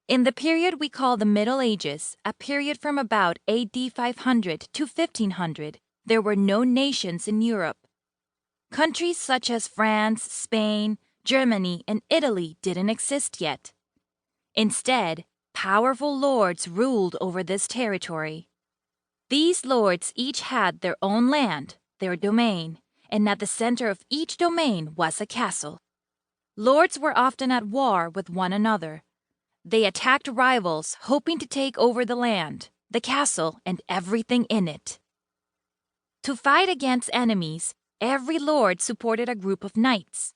In the period we call the Middle Ages, a period from about AD 500 to 1500, there were no nations in Europe. Countries such as France, Spain, Germany, and Italy didn't exist yet. Instead, powerful lords ruled over this territory. These lords each had their own land, their domain, and at the center of each domain was a castle. Lords were often at war with one another. They attacked rivals, hoping to take over the land, the castle, and everything in it. To fight against enemies, every lord supported a group of knights.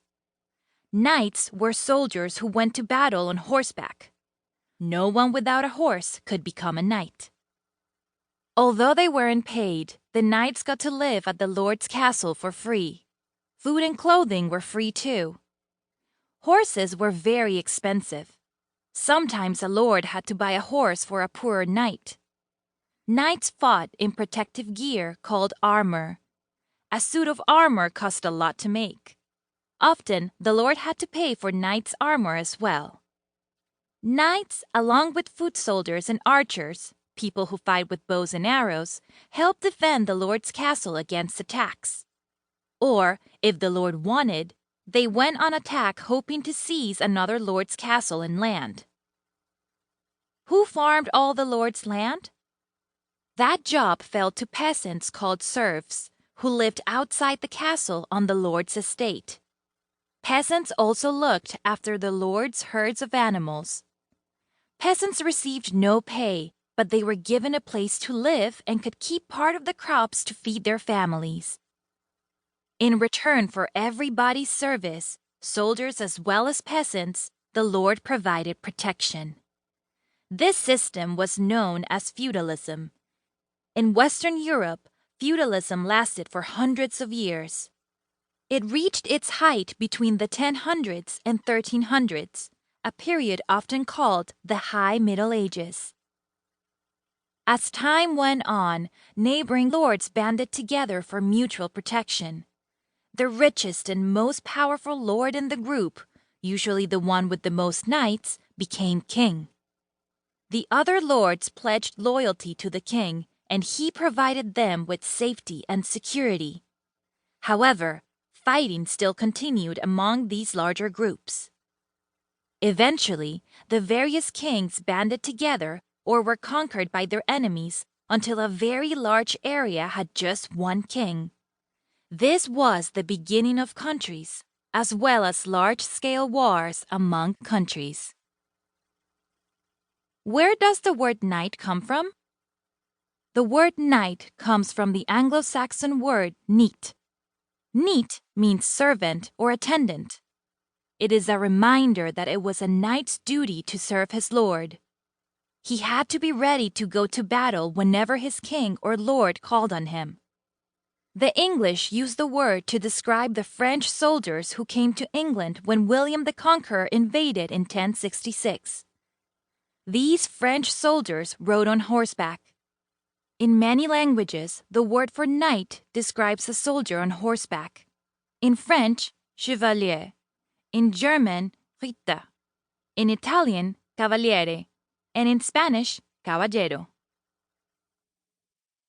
Knights were soldiers who went to battle on horseback. No one without a horse could become a knight. Although they weren't paid, the knights got to live at the lord's castle for free. Food and clothing were free too. Horses were very expensive. Sometimes a lord had to buy a horse for a poorer knight. Knights fought in protective gear called armor. A suit of armor cost a lot to make. Often, the lord had to pay for knights' armor as well. Knights, along with foot soldiers and archers, people who fight with bows and arrows, help defend the lord's castle against attacks. Or, if the lord wanted, they went on attack hoping to seize another lord's castle and land. Who farmed all the lord's land? That job fell to peasants called serfs, who lived outside the castle on the lord's estate. Peasants also looked after the lord's herds of animals. Peasants received no pay, but they were given a place to live and could keep part of the crops to feed their families. In return for everybody's service, soldiers as well as peasants, the lord provided protection. This system was known as feudalism. In Western Europe, feudalism lasted for hundreds of years. It reached its height between the 1000s and 1300s, a period often called the High Middle Ages. As time went on, neighboring lords banded together for mutual protection. The richest and most powerful lord in the group, usually the one with the most knights, became king. The other lords pledged loyalty to the king, and he provided them with safety and security. However, fighting still continued among these larger groups. Eventually, the various kings banded together or were conquered by their enemies until a very large area had just one king. This was the beginning of countries, as well as large-scale wars among countries. Where does the word knight come from? The word knight comes from the Anglo-Saxon word kneght. Kneght means servant or attendant. It is a reminder that it was a knight's duty to serve his lord. He had to be ready to go to battle whenever his king or lord called on him. The English used the word to describe the French soldiers who came to England when William the Conqueror invaded in 1066. These French soldiers rode on horseback. In many languages, the word for knight describes a soldier on horseback. In French, chevalier. In German, Ritter. In Italian, cavaliere. And in Spanish, caballero.